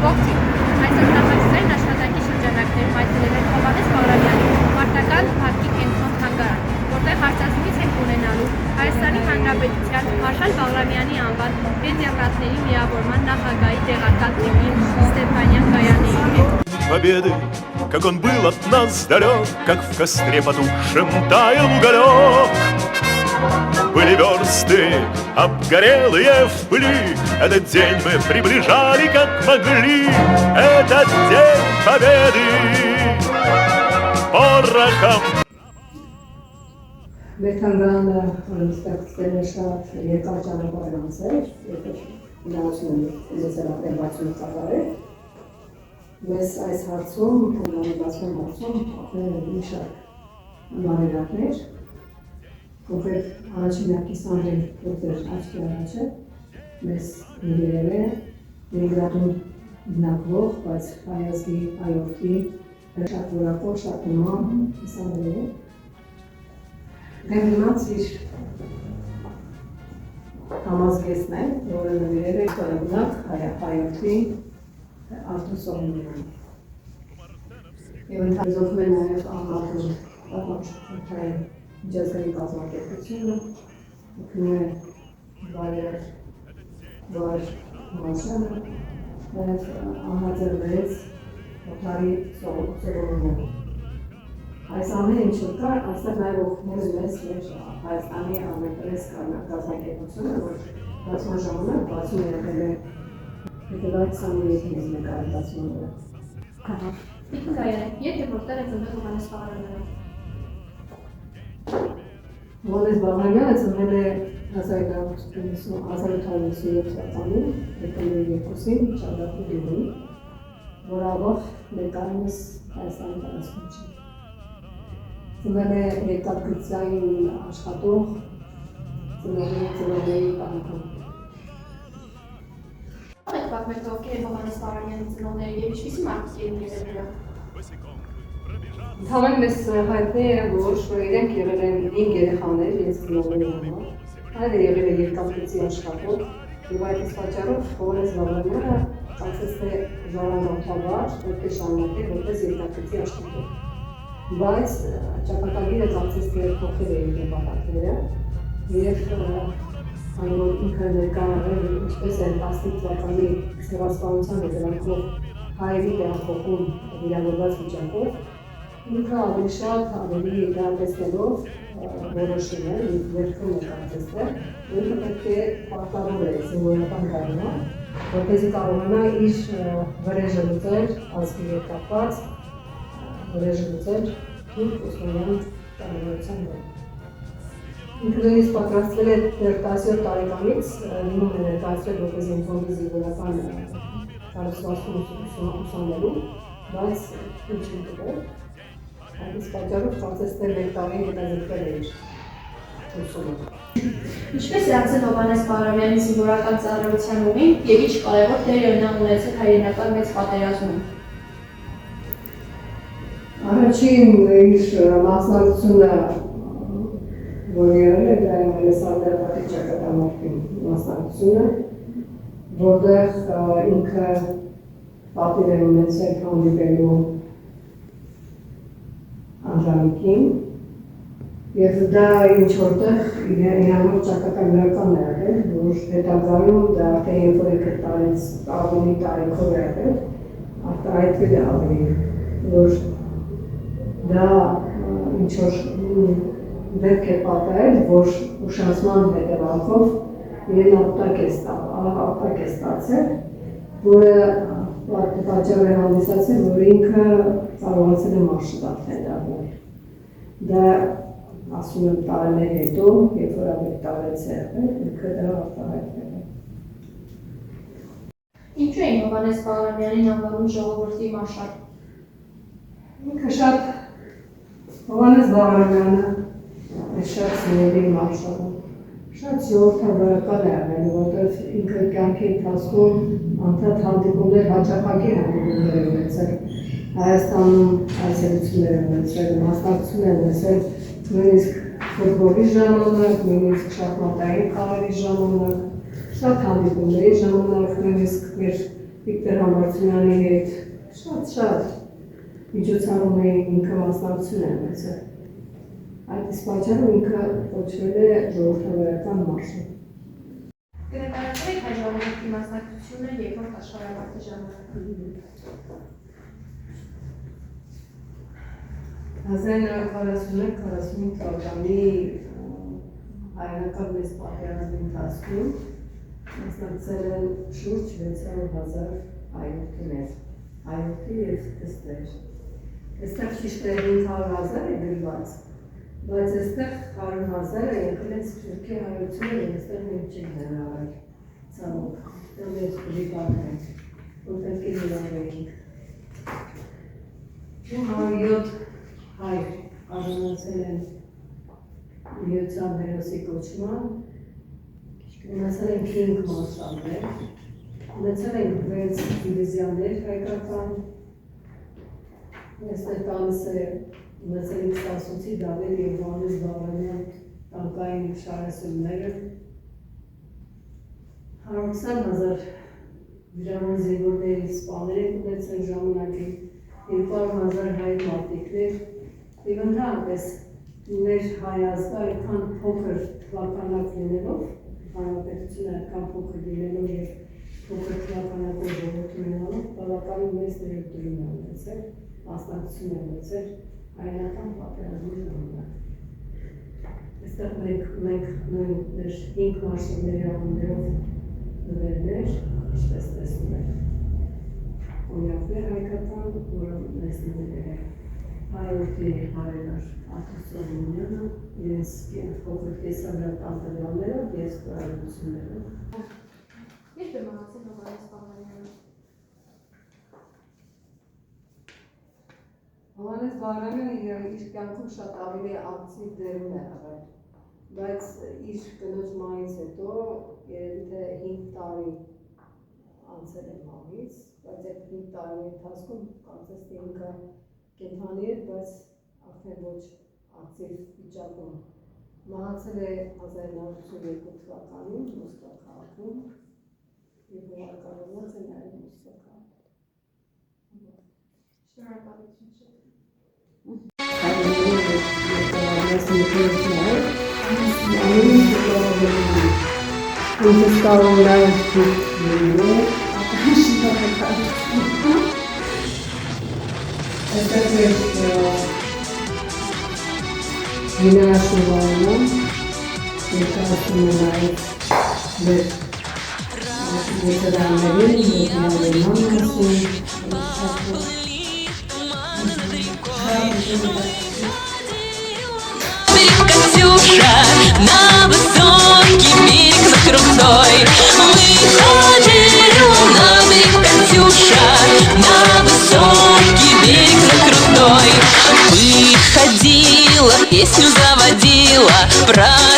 Ողջույն, այսօր նախագծային աշխատանքի շրջանակներում այցելել ենք Հովհաննես Բաղրամյանի մարտական парքի կենտրոն թանգարան, որտեղ հարցազրույց ենք ունենալու Հայաստանի Հանրապետության Մարշալ Բաղրամյանի անվան պենսիոներների միավորման նախագահի տեղակալ Տիգրան Ստեփանյան Կայանի հետ։ Победы, как он был от нас далек, как в костре потухшем таял уголек. Были версты, обгорелые в пыли, этот день мы приближали, как могли. Этот день победы порохом. Մեր թանգարանը ստեղծվել է շատ երկար ճանապարհ անցել, իրականացնում է լեզվաբանություն ծավալել։ Մեզ այս հարցում, հնարավորացման հարցում ապրել են մի շարք բարերարներ, կոնկրետ առաջին հարկիսանրին որտեղ աչքի առաջը մեզ ներել է Լենինգրադում բնակվող, բայց հայազգի հայորդի շատ որակով, շատ նման իսանրել է։ Դեմնաց իր համազգեսն է, որը նվիրել է կորեբնակ հայորդի արտուսողնին։ Եվ ընդհանրում է նաև աղատում պատմաշտային միջազգային կազմակերպությունը, ուքնում է բարեր Մարշալը, նաև ահաձրվեց Օթարի Սողոմոնյանը։ Այս ամեն ինչը կար, այստեղ նաև օգնել մեզ մեր Հայաստանի ամենպես կազմակերպությունը, որ բացման ժամանակ բացում եղել է հետևած 23 նկարահանության վրա։ Տիկին Կայանի, երբ եւ որտեղ է ծնվել Հովհաննես Բաղրամյանը։ Հովհաննես Բաղրամյանը ծնվել է 1897 թվականին, դեկտեմբերի 2-ին Շարդախի գյուղում, որ ավաղ ներկայումս Հայաստանի տարածքում չի։ Ծնվել է հետաքրքրային աշխատող ծնողների տանիքում։ Ո՞վ եք պատմել ովքեր են Հովհաննես Բաղրամյանի ծնողները եւ ինչպիսի մարդիկ էին եղել նրանք։ Ընդհանրապես մեզ հայտնի է, որ իրենք եղել են 5 երեխաներ, ես ծնողների համար։ Հայրը եղել է երկաթգծի աշխատող եւ այդ իսկ պատճառով Հովհաննես Բաղրամյանը ցանկացել է ժառանգորդաբար պետք է շարունակել որպես երկաթգծի աշխատող։ Բայց ճակատագիրը ցանկացել է փոխել իր նպատակները եւ որ ինքը ներկայացրել ինչպես է 15 թվականի ցեղասպանության հետևանքով հայերի տեղափոխում վիրավորված վիճակով ինքը ավելի շատ ավելի իրատեսելով որոշում է եւ վերջում ներկայացնել որ պետք է պարտավոր է զինվորական կայունը որպեսզի կարողանա իր վրեժը լուծել ազգի հետ կապված վրեժը լուծել իր ուսումնական կառավարության հետ Ինքը նույնիսկ պատրաստվել է դեռ 17 տարեկանից լինում է ներկայացվել որպես ինֆոնդի զինվորական կառուցվածքում ուսանելու, բայց ինչ չի տվել։ Այդ իսկ պատճառով կարծես թե 1 տարի հետազոտվել է իր ուսումը։ Ինչպես է անցել Հովհաննես Բաղրամյանի զինվորական ծառայության ուղին եւ ինչ կարևոր դեր է նա ունեցել հայրենական մեծ պատերազմում։ Առաջին իր մասնակցությունը որ եղել է դա Սարդարապետի ճակատամարտի մասնակցությունը, որտեղ ինքը պատիվ է ունեցել հանդիպելու Անժանիկին եւ դա ինչ որտեղ իրավունք ճակատագրական է եղել, որ հետագայում դա արդեն երբ որ ինքը տարեց ավելի տարիքով է եղել, արտահայտվել է ավելի, որ դա ինչ որ դեպք է պատահել, որ ուշացման հետևանքով իրեն ապտակ է ստացել, որը պատճառ է հանդիսացել, որ ինքը կարողացել է մարշրուտ դառնել։ Դա ասում եմ տարիներ հետո, երբ որ ավելի տարեց է եղել, ինքը դա արտահայտվել է։ Ինչու էին Հովհաննես Բաղրամյանին անվանում ժողովրդի մարշալ։ Ինքը շատ Հովհաննես Բաղրամյանը շատ սիրելի մարշալը, շատ ժողովրդավարական է եղել, որտեղ ինքը կյանքի ընթացքում անդադ հանդիպումներ, հաճախակի հանդիպումներ է ունեցել, Հայաստանում այցելություններ է ունեցել, մասնակցություն է ունեցել նույնիսկ ֆուտբոլի ժամանակ, նույնիսկ շախմատային խաղերի ժամանակ, շատ հանդիպումների ժամանակ, նույնիսկ մեր Վիկտոր Համարցյանի հետ շատ միջոցառում էին ինքը մասնակցություն է ունեցել։ Այդ իսկ պատճառով ինքը կոչվել է ժողովրդավարական մարշալ։ Կներկայացրեք հայ ժողովրդի մասնակցությունը երկրորդ աշխարհամարտի ժամանակ։ 1941-45 թվականի հայրենական մեծ պատերազմի ընթացքում մասնակցել են շուրջ 600,000 հայրենիներ, հայրենի և դստեր։ Այստեղ ճիշտ է 500,000 է գրված, բայց այստեղ 100,000-ը եկել են սփյուռքի հայությունը և այստեղ մենք չենք հնարել ցավոք, այստեղ մեծ բժիպարն է, որտեղ կիրիլավեինք։ 107 հայր արժանացել են միության հերոսի կոչման, ունեցել են 5 մարշալներ, ունեցել են 6 դիվիզիաներ հայկական, այստեղ տալիս է ունեցել ենք Ստասուցի Դավիթ և Հովհաննես Բաղրամյան տանկային շարասյունները, 120,000 վիրավոր զինվորների սպաներ են ունեցել ժամանակին, 200,000 հայ մարտիկներ, և ընդհանրապես մեր հայ ազգը այդքան փոքր թվականակ լինելով, հանրապետությունը այդքան փոքր լինելով և փոքր թվականակով ժողովուրդ ունենալով, բավականին մեծ ներդրում է ունեցել, մասնակցություն է ունեցել հայրենական պատերազմի ժամանակ։ Այստեղ մենք նույն մեր 5 մարշալների անուններով նվերներ, ինչպես տեսնում եք, օրինակներ հայկական, որը մեզ նվերել է հայորդի հայրենար Աթրսովյանը, իրենց փոքր կեսագրական տվյալներով և ստորագրություններով։ Երբ է մահացել Հովհաննես Բաղրամյանը։ Հովհաննես Բաղրամյանը իր կյանքում շատ ավելի ակտիվ դերում է եղել, բայց իր կնոջ մահից հետո երևի թե 5 տարի անցել է մահից, բայց այդ 5 տարի ընթացքում կարծես թե ինքը կենդանի էր, բայց արդեն ոչ ակտիվ վիճակում։ Մահացել է 1982 թվականին Մոսկվա քաղաքում և հուղարկավորված է նաև Մոսկվա քաղաքում։ Շնորհակալություն շատ։ Գինաշնորհանում ներկայացնում է նաև մեր veteranların Катюша, на высокий берег за крутой. Выходила на берег Катюша, на высокий берег за крутой. Выходила, песню заводила про